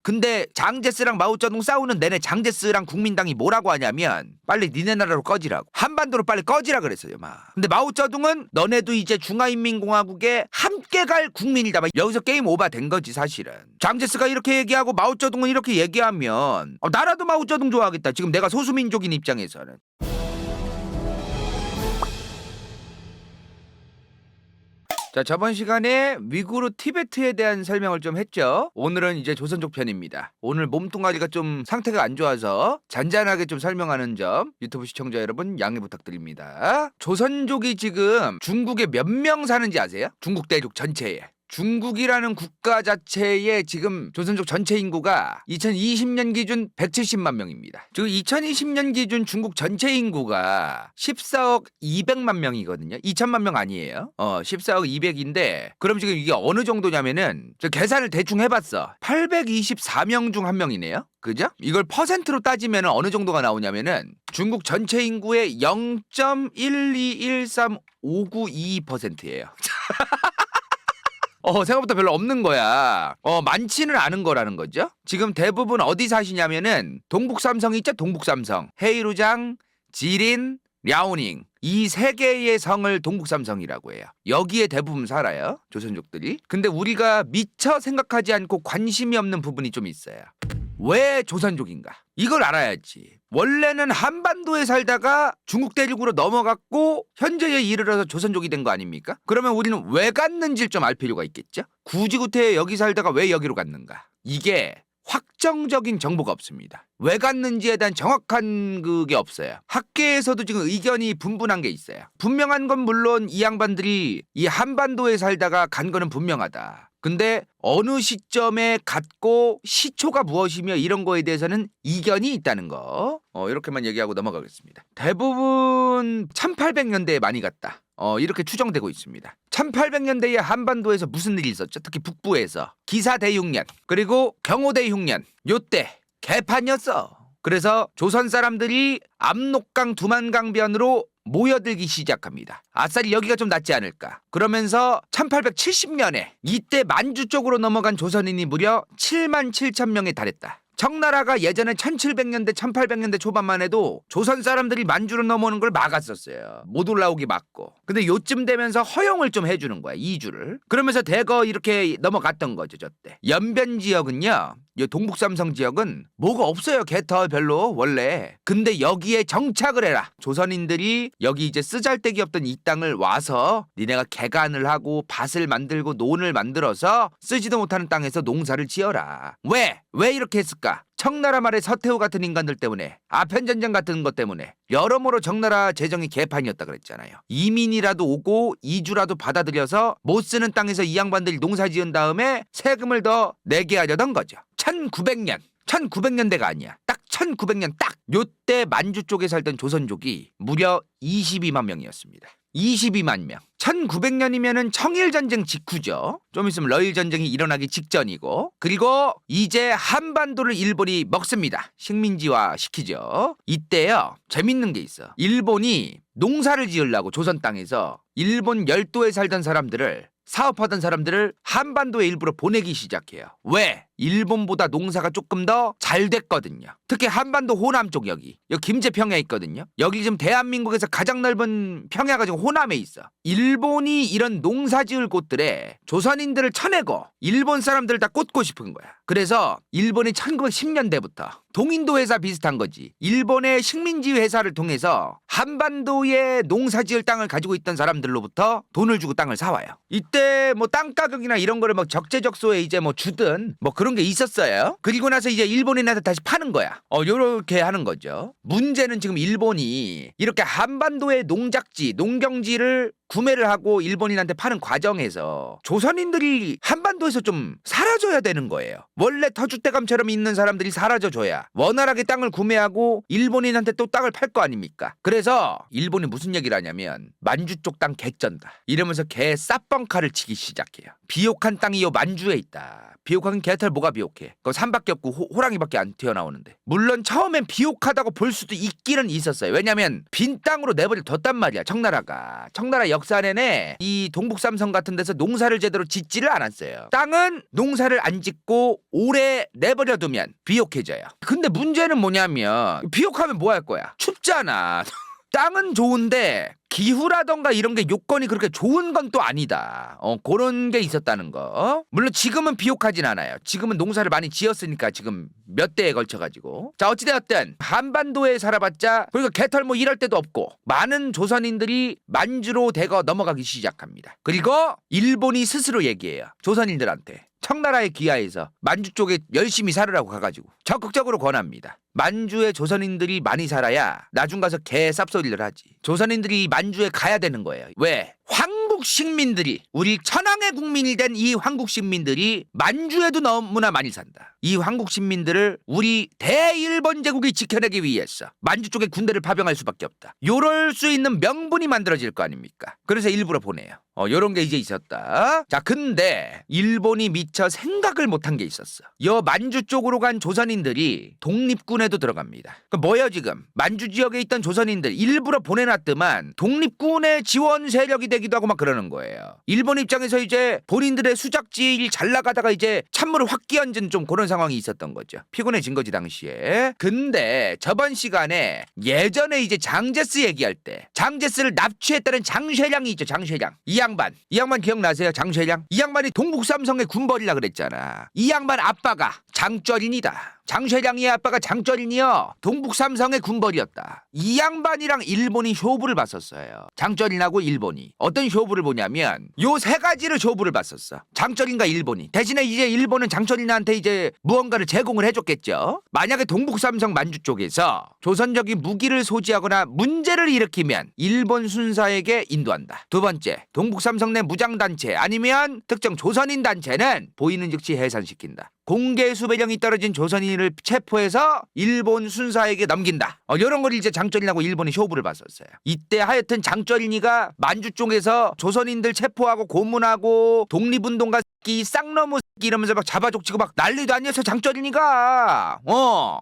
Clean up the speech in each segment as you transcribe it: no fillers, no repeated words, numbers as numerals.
근데 장제스랑 마오쩌둥 싸우는 내내 장제스랑 국민당이 뭐라고 하냐면 빨리 니네 나라로 꺼지라고. 한반도로 빨리 꺼지라 그랬어요 막. 근데 마오쩌둥은 너네도 이제 중화인민공화국에 함께 갈 국민이다 막. 여기서 게임 오버 된 거지 사실은. 장제스가 이렇게 얘기하고 마오쩌둥은 이렇게 얘기하면 나라도 마오쩌둥 좋아하겠다. 지금 내가 소수민족인 입장에서는. 자, 저번 시간에 위구르 티베트에 대한 설명을 좀 했죠. 오늘은 이제 조선족 편입니다. 오늘 몸뚱아리가 좀 상태가 안 좋아서 잔잔하게 좀 설명하는 점 유튜브 시청자 여러분 양해 부탁드립니다. 조선족이 지금 중국에 몇 명 사는지 아세요? 중국 대륙 전체에. 중국이라는 국가 자체의 지금 조선족 전체 인구가 2020년 기준 170만 명입니다. 지금 2020년 기준 중국 전체 인구가 14억 200만 명이거든요. 2천만 명 아니에요. 14억 200인데 그럼 지금 이게 어느 정도냐면은 저 계산을 대충 해봤어. 824명 중 한 명이네요. 그죠? 이걸 퍼센트로 따지면 어느 정도가 나오냐면은 중국 전체 인구의 0.1213592%예요. 생각보다 별로 없는 거야. 많지는 않은 거라는 거죠. 지금 대부분 어디 사시냐면은 동북삼성 있죠? 동북삼성. 헤이루장, 지린, 랴오닝. 이 세 개의 성을 동북삼성이라고 해요. 여기에 대부분 살아요. 조선족들이. 근데 우리가 미처 생각하지 않고 관심이 없는 부분이 좀 있어요. 왜 조선족인가? 이걸 알아야지. 원래는 한반도에 살다가 중국 대륙으로 넘어갔고 현재에 이르러서 조선족이 된 거 아닙니까? 그러면 우리는 왜 갔는지를 좀 알 필요가 있겠죠? 굳이 여기 살다가 왜 여기로 갔는가? 이게 확정적인 정보가 없습니다. 왜 갔는지에 대한 정확한 그게 없어요. 학계에서도 지금 의견이 분분한 게 있어요. 분명한 건 물론 이 양반들이 이 한반도에 살다가 간 거는 분명하다. 근데 어느 시점에 갔고 시초가 무엇이며 이런 거에 대해서는 이견이 있다는 거. 이렇게만 얘기하고 넘어가겠습니다. 대부분 1800년대에 많이 갔다. 이렇게 추정되고 있습니다. 1800년대에 한반도에서 무슨 일이 있었죠? 특히 북부에서 기사대흉년 그리고 경호대흉년 요때 개판이었어. 그래서 조선 사람들이 압록강 두만강변으로 모여들기 시작합니다. 아싸리 여기가 좀 낫지 않을까. 그러면서 1870년에 이때 만주 쪽으로 넘어간 조선인이 무려 7만 7천 명에 달했다. 청나라가 예전에 1700년대 1800년대 초반만 해도 조선 사람들이 만주로 넘어오는 걸 막았었어요. 못 올라오게 막고. 근데 요쯤 되면서 허용을 좀 해주는 거야. 이주를. 그러면서 대거 이렇게 넘어갔던 거죠. 저때. 연변 지역은요. 이 동북삼성 지역은 뭐가 없어요. 개터 별로 원래. 근데 여기에 정착을 해라. 조선인들이 여기 이제 쓰잘데기 없던 이 땅을 와서 니네가 개간을 하고 밭을 만들고 논을 만들어서 쓰지도 못하는 땅에서 농사를 지어라. 왜 이렇게 했을까? 청나라 말에 서태후 같은 인간들 때문에, 아편전쟁 같은 것 때문에 여러모로 청나라 재정이 개판이었다 그랬잖아요. 이민이라도 오고 이주라도 받아들여서 못 쓰는 땅에서 이 양반들이 농사 지은 다음에 세금을 더 내게 하려던 거죠. 1900년대가 아니야. 딱 1900년 딱 요때 만주 쪽에 살던 조선족이 무려 22만 명이었습니다. 22만 명. 1900년이면은 청일전쟁 직후죠. 좀 있으면 러일전쟁이 일어나기 직전이고, 그리고 이제 한반도를 일본이 먹습니다. 식민지화 시키죠. 이때요 재밌는 게 있어. 일본이 농사를 지으려고 조선 땅에서 일본 열도에 살던 사람들을, 사업하던 사람들을 한반도에 일부러 보내기 시작해요. 왜? 일본보다 농사가 조금 더 잘 됐거든요. 특히 한반도 호남 쪽 여기 김제 평야에 있거든요. 여기 지금 대한민국에서 가장 넓은 평야가 지금 호남에 있어. 일본이 이런 농사 지을 곳들에 조선인들을 쳐내고 일본 사람들을 다 꽂고 싶은 거야. 그래서 일본이 1910년대부터 동인도 회사 비슷한 거지. 일본의 식민지 회사를 통해서 한반도에 농사 지을 땅을 가지고 있던 사람들로부터 돈을 주고 땅을 사와요. 이때 뭐 땅 가격이나 이런 거를 막 적재적소에 이제 뭐 주든 뭐 그런 게 있었어요. 그리고 나서 이제 일본인한테 다시 파는 거야. 요렇게 하는 거죠. 문제는 지금 일본이 이렇게 한반도의 농작지, 농경지를 구매를 하고 일본인한테 파는 과정에서 조선인들이 한반도에서 좀 사라져야 되는 거예요. 원래 터줏대감처럼 있는 사람들이 사라져줘야 원활하게 땅을 구매하고 일본인한테 또 땅을 팔 거 아닙니까? 그래서 일본이 무슨 얘기를 하냐면 만주 쪽 땅 개쩐다 이러면서 개 쌉뻥카를 치기 시작해요. 비옥한 땅이 요 만주에 있다. 비옥한 개털 뭐가 비옥해? 그거 산밖에 없고 호랑이밖에 안 튀어나오는데. 물론 처음엔 비옥하다고 볼 수도 있기는 있었어요. 왜냐면 빈 땅으로 내버려 뒀단 말이야. 청나라가 역사 내내 이 동북삼성 같은 데서 농사를 제대로 짓지를 않았어요. 땅은 농사를 안 짓고 오래 내버려두면 비옥해져요. 근데 문제는 뭐냐면 비옥하면 뭐 할 거야? 춥잖아. 땅은 좋은데 기후라던가 이런 게 요건이 그렇게 좋은 건 또 아니다. 그런 게 있었다는 거. 물론 지금은 비옥하진 않아요. 지금은 농사를 많이 지었으니까 지금 몇 대에 걸쳐가지고. 자, 어찌되었든 한반도에 살아봤자 그리고 개털 뭐 이럴 데도 없고 많은 조선인들이 만주로 대거 넘어가기 시작합니다. 그리고 일본이 스스로 얘기해요. 조선인들한테. 청나라에 귀하해서 만주 쪽에 열심히 살으라고 가가지고 적극적으로 권합니다. 만주에 조선인들이 많이 살아야 나중 가서 개 쌉소리를 하지. 조선인들이 만주에 가야 되는 거예요. 왜? 황국 식민들이 우리 천황의 국민이 된 이 황국 식민들이 만주에도 너무나 많이 산다. 이 황국 식민들을 우리 대일본 제국이 지켜내기 위해서 만주 쪽에 군대를 파병할 수밖에 없다. 요럴 수 있는 명분이 만들어질 거 아닙니까? 그래서 일부러 보내요. 요런 게 이제 있었다. 자, 근데 일본이 미처 생각을 못한 게 있었어. 여 만주 쪽으로 간 조선인들이 독립군에도 들어갑니다. 그 뭐예요 지금? 만주 지역에 있던 조선인들 일부러 보내놨더만 독립군의 지원 세력이 되기도 하고 막 그러는 거예요. 일본 입장에서 이제 본인들의 수작질 잘 나가다가 이제 찬물을 확 끼얹은 좀 그런 상황이 있었던 거죠. 피곤해진 거지 당시에. 근데 저번 시간에 예전에 이제 장제스 얘기할 때 장제스를 납치했다는 장쇠량이 있죠. 장쇠량. 이 양반 기억나세요? 장쇠량. 이 양반이 동북삼성의 군벌이라 그랬잖아. 이 양반 아빠가 장쩌린이다. 장쇠량이의 아빠가 장쩌린이요. 동북삼성의 군벌이었다. 이 양반이랑 일본이 쇼부를 봤었어요. 장쩌린하고 일본이. 어떤 쇼부를 보냐면 요 세 가지를 쇼부를 봤었어. 장쩌린과 일본이. 대신에 이제 일본은 장쩌린한테 이제 무언가를 제공을 해줬겠죠. 만약에 동북삼성 만주 쪽에서 조선적인 무기를 소지하거나 문제를 일으키면 일본 순사에게 인도한다. 두 번째, 동북삼성 내 무장단체 아니면 특정 조선인 단체는 보이는 즉시 해산시킨다. 공개 수배령이 떨어진 조선인을 체포해서 일본 순사에게 넘긴다. 이런 걸 이제 장쩌린하고 일본이 쇼부를 봤었어요. 이때 하여튼 장쩌린이가 만주 쪽에서 조선인들 체포하고 고문하고 독립운동가 새끼 쌍놈의 새끼 이러면서 막 잡아족치고 막 난리도 아니었어. 장쩌린이가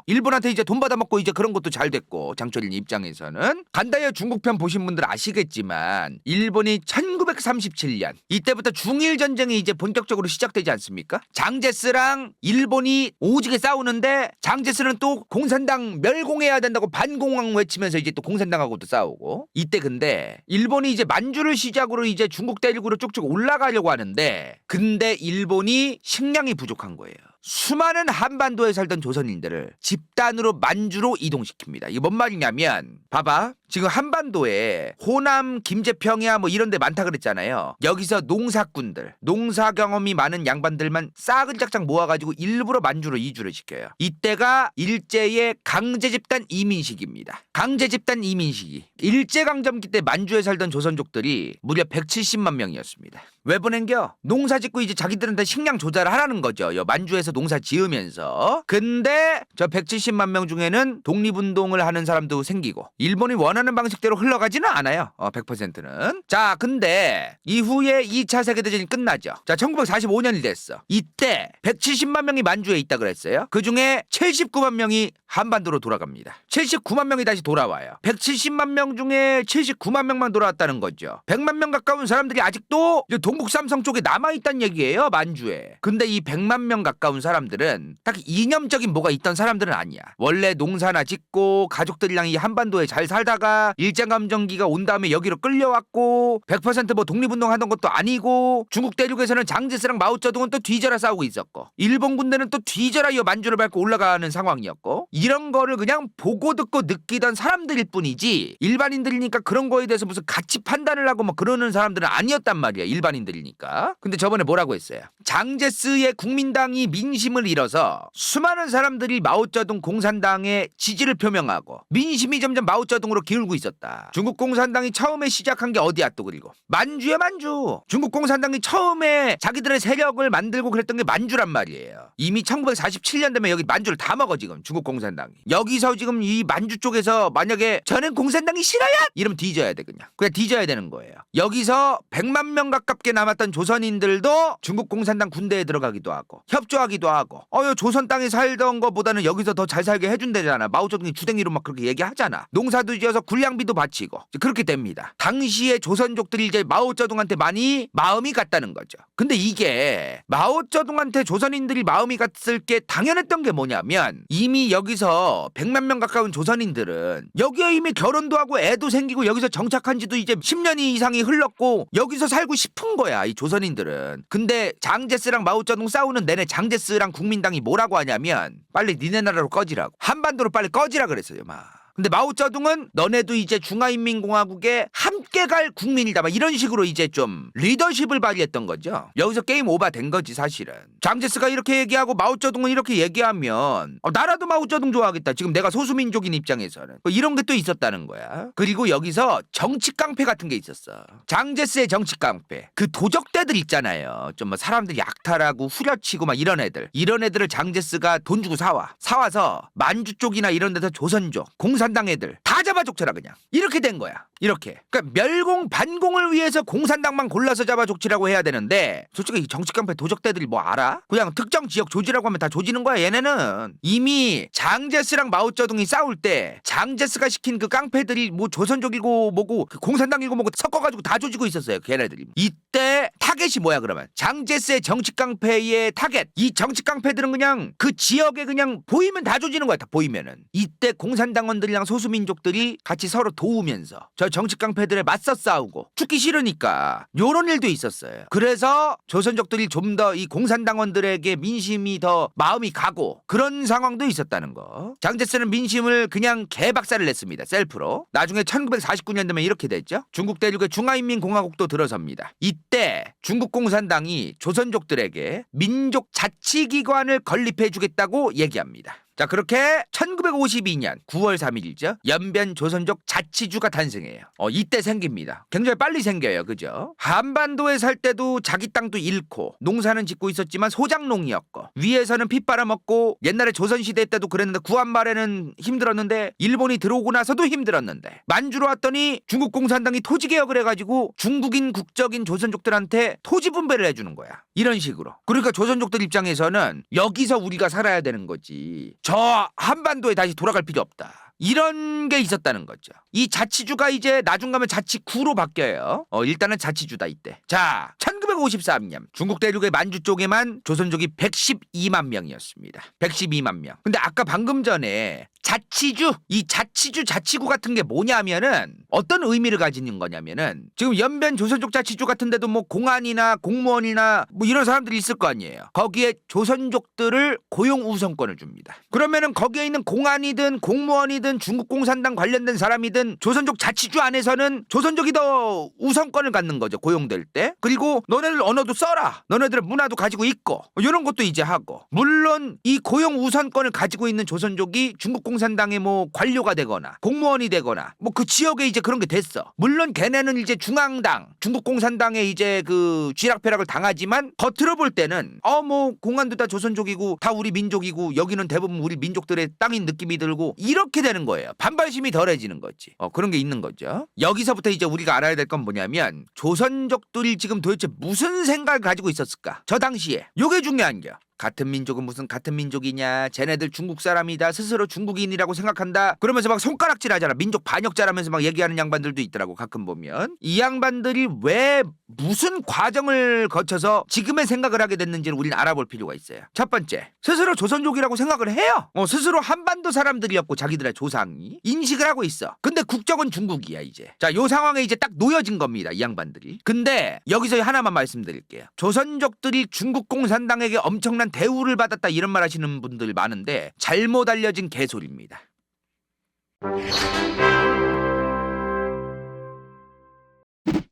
일본한테 이제 돈 받아먹고 이제 그런 것도 잘 됐고 장쩌린 입장에서는 간다요. 중국편 보신 분들 아시겠지만 일본이 1937년 이때부터 중일전쟁이 이제 본격적으로 시작되지 않습니까? 장제스랑 일본이 오지게 싸우는데 장제스는 또 공산당 멸공해야 된다고 반공황 외치면서 이제 또 공산당하고도 싸우고. 이때 근데 일본이 이제 만주를 시작으로 이제 중국 대륙으로 쭉쭉 올라가려고 하는데 근데 일본이 식량이 부족한 거예요. 수많은 한반도에 살던 조선인들을 집단으로 만주로 이동시킵니다. 이게 뭔 말이냐면 봐봐. 지금 한반도에 호남, 김제평야 뭐 이런 데 많다 그랬잖아요. 여기서 농사꾼들, 농사 경험이 많은 양반들만 싸그작작 모아가지고 일부러 만주로 이주를 시켜요. 이때가 일제의 강제집단 이민시기입니다. 강제집단 이민시기. 일제강점기 때 만주에 살던 조선족들이 무려 170만 명이었습니다. 왜 보낸겨? 농사 짓고 이제 자기들한테 식량 조달을 하라는 거죠. 만주에서 농사 지으면서. 근데 저 170만 명 중에는 독립운동을 하는 사람도 생기고 일본이 원하는 방식대로 흘러가지는 않아요. 100%는. 자, 근데 이후에 2차 세계대전이 끝나죠. 자, 1945년이 됐어. 이때 170만 명이 만주에 있다 그랬어요. 그중에 79만 명이 한반도로 돌아갑니다. 79만 명이 다시 돌아와요. 170만 명 중에 79만 명만 돌아왔다는 거죠. 100만 명 가까운 사람들이 아직도 동북삼성 쪽에 남아있다는 얘기예요. 만주에. 근데 이 100만 명 가까운 사람들은 딱 이념적인 뭐가 있던 사람들은 아니야. 원래 농사나 짓고 가족들이랑 이 한반도에 잘 살다가 일제감정기가 온 다음에 여기로 끌려왔고 100% 독립운동 하던 것도 아니고 중국 대륙에서는 장제스랑 마오쩌둥은 또 뒤져라 싸우고 있었고 일본 군대는 또 뒤져라 이 만주를 밟고 올라가는 상황이었고 이런 거를 그냥 보고 듣고 느끼던 사람들일 뿐이지 일반인들이니까 그런 거에 대해서 무슨 가치 판단을 하고 뭐 그러는 사람들은 아니었단 말이야. 일반인들이니까. 근데 저번에 뭐라고 했어요? 장제스의 국민당이 민심을 잃어서 수많은 사람들이 마오쩌둥 공산당의 지지를 표명하고 민심이 점점 마오쩌둥으로 기울고 있었다. 중국 공산당이 처음에 시작한 게 어디야 또 그리고 만주야 만주. 중국 공산당이 처음에 자기들의 세력을 만들고 그랬던 게 만주란 말이에요. 이미 1947년 되면 여기 만주를 다 먹어 지금 중국 공산당이. 여기서 지금 이 만주 쪽에서 만약에 저는 공산당이 싫어요 이러면 뒤져야 돼. 그냥 뒤져야 되는 거예요. 여기서 100만 명 가깝게 남았던 조선인들도 중국 공산당 군대에 들어가기도 하고 협조하기도 하기도 하고 조선 땅에 살던 거보다는 여기서 더 잘 살게 해준대잖아. 마오쩌둥이 주댕이로 막 그렇게 얘기하잖아. 농사도 지어서 군량비도 바치고 그렇게 됩니다. 당시에 조선족들이 이제 마오쩌둥한테 많이 마음이 갔다는 거죠. 근데 이게 마오쩌둥한테 조선인들이 마음이 갔을 게 당연했던 게 뭐냐면 이미 여기서 100만 명 가까운 조선인들은 여기에 이미 결혼도 하고 애도 생기고 여기서 정착한 지도 이제 10년 이상이 흘렀고 여기서 살고 싶은 거야, 이 조선인들은. 근데 장제스랑 마오쩌둥 싸우는 내내 장제스랑 국민당이 뭐라고 하냐면 빨리 니네 나라로 꺼지라고. 한반도로 빨리 꺼지라 그랬어요, 막. 근데 마오쩌둥은 너네도 이제 중화인민공화국에 함께 갈 국민이다 막 이런 식으로 이제 좀 리더십을 발휘했던 거죠. 여기서 게임 오버 된 거지 사실은. 장제스가 이렇게 얘기하고 마오쩌둥은 이렇게 얘기하면 나라도 마오쩌둥 좋아하겠다. 지금 내가 소수민족인 입장에서는 이런 게 또 있었다는 거야. 그리고 여기서 정치깡패 같은 게 있었어. 장제스의 정치깡패. 그 도적대들 있잖아요. 좀 뭐 사람들 약탈하고 후려치고 막 이런 애들을 장제스가 돈 주고 사와서 만주 쪽이나 이런 데서 조선족 공산당 애들 다 잡아족쳐라 그냥. 이렇게 된 거야. 이렇게. 그러니까 멸공 반공을 위해서 공산당만 골라서 잡아족치라고 해야 되는데 솔직히 이 정치깡패 도적대들이 뭐 알아? 그냥 특정 지역 조지라고 하면 다 조지는 거야. 얘네는 이미 장제스랑 마오쩌둥이 싸울 때 장제스가 시킨 그 깡패들이 뭐 조선족이고 뭐고 그 공산당이고 뭐고 섞어가지고 다 조지고 있었어요. 걔네들이. 이때 타겟이 뭐야 그러면? 장제스의 정치깡패의 타겟. 이 정치깡패들은 그냥 그 지역에 그냥 보이면 다 조지는 거야. 다 보이면은. 이때 공산당원들이랑 소수민족들이 같이 서로 도우면서 저 정치깡패들에 맞서 싸우고 죽기 싫으니까 요런 일도 있었어요. 그래서 조선족들이 좀 더 이 공산당원들에게 민심이 더 마음이 가고 그런 상황도 있었다는 거. 장제스는 민심을 그냥 개박살을 냈습니다. 셀프로. 나중에 1949년 되면 이렇게 됐죠. 중국 대륙의 중화인민공화국도 들어섭니다. 이때 중국 공산당이 조선족들에게 민족 자치기관을 건립해주겠다고 얘기합니다. 자, 그렇게 1952년 9월 3일이죠. 연변 조선족 자치주가 탄생해요. 이때 생깁니다. 굉장히 빨리 생겨요. 그죠? 한반도에 살 때도 자기 땅도 잃고 농사는 짓고 있었지만 소작농이었고 위에서는 핏 빨아먹고 옛날에 조선시대 때도 그랬는데 구한 말에는 힘들었는데 일본이 들어오고 나서도 힘들었는데 만주로 왔더니 중국 공산당이 토지개혁을 해가지고 중국인 국적인 조선족들한테 토지 분배를 해주는 거야. 이런 식으로. 그러니까 조선족들 입장에서는 여기서 우리가 살아야 되는 거지. 저 한반도에 다시 돌아갈 필요 없다. 이런 게 있었다는 거죠. 이 자치주가 이제 나중 가면 자치구로 바뀌어요. 일단은 자치주다 이때. 자, 1953년 중국 대륙의 만주 쪽에만 조선족이 112만 명이었습니다. 112만 명. 근데 아까 방금 전에 자치주, 이 자치주 자치구 같은 게 뭐냐면은 어떤 의미를 가지는 거냐면은 지금 연변 조선족 자치주 같은 데도 뭐 공안이나 공무원이나 뭐 이런 사람들이 있을 거 아니에요. 거기에 조선족들을 고용 우선권을 줍니다. 그러면은 거기에 있는 공안이든 공무원이든 중국 공산당 관련된 사람이든 조선족 자치주 안에서는 조선족이 더 우선권을 갖는 거죠. 고용될 때. 그리고 너네들 언어도 써라. 너네들 문화도 가지고 있고 이런 것도 이제 하고. 물론 이 고용 우선권을 가지고 있는 조선족이 중국 공산당의 뭐 관료가 되거나 공무원이 되거나 뭐 그 지역에 이제 그런 게 됐어. 물론 걔네는 이제 중앙당 중국 공산당에 이제 그 쥐락펴락을 당하지만 겉으로 볼 때는 뭐 공안도 다 조선족이고 다 우리 민족이고 여기는 대부분 우리 민족들의 땅인 느낌이 들고 이렇게 되는 거예요. 반발심이 덜해지는 거지. 그런 게 있는 거죠. 여기서부터 이제 우리가 알아야 될 건 뭐냐면 조선족들이 지금 도대체 무슨 생각을 가지고 있었을까? 저 당시에 요게 중요한 게 같은 민족은 무슨 같은 민족이냐, 쟤네들 중국 사람이다, 스스로 중국인이라고 생각한다 그러면서 막 손가락질 하잖아. 민족 반역자라면서 막 얘기하는 양반들도 있더라고. 가끔 보면 이 양반들이 왜 무슨 과정을 거쳐서 지금의 생각을 하게 됐는지를 우리는 알아볼 필요가 있어요. 첫 번째, 스스로 조선족이라고 생각을 해요. 스스로 한반도 사람들이었고 자기들의 조상이 인식을 하고 있어. 근데 국적은 중국이야 이제. 자, 요 상황에 이제 딱 놓여진 겁니다. 이 양반들이. 근데 여기서 하나만 말씀드릴게요. 조선족들이 중국 공산당에게 엄청난 대우를 받았다 이런 말 하시는 분들 많은데 잘못 알려진 개소리입니다.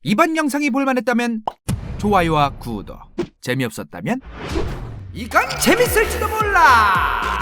이번 영상이 볼만했다면 좋아요와 구독, 재미없었다면 이건 재밌을지도 몰라.